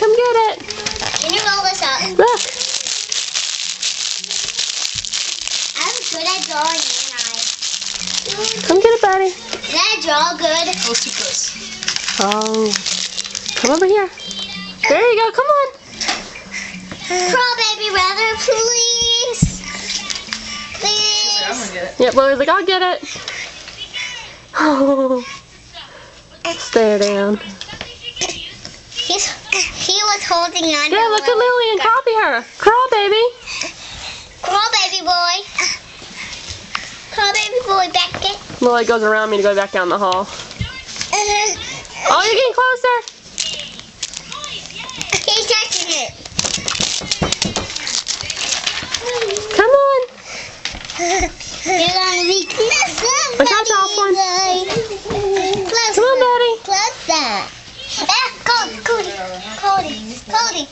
come get it. Can you roll this up? Look. I'm good at drawing, ain't I? Come get it, buddy. Did I draw good? Oh, too close. Oh. Come over here. There you go. Come on. Crawl, baby, rather, please. She's like, I'm Please. gonna get it. Yep, Lily's like, I'll get it. Oh. Stare down. He was holding on to Yeah, look at Lily and copy her. Crawl, baby. Crawl, baby boy. Crawl, baby boy, back it. Lily goes around me to go back down the hall. Oh, you're getting closer. He's touching it. Come on. You're gonna be closer. Watch out, top one. Closer. Come on, buddy. Closer. Cody.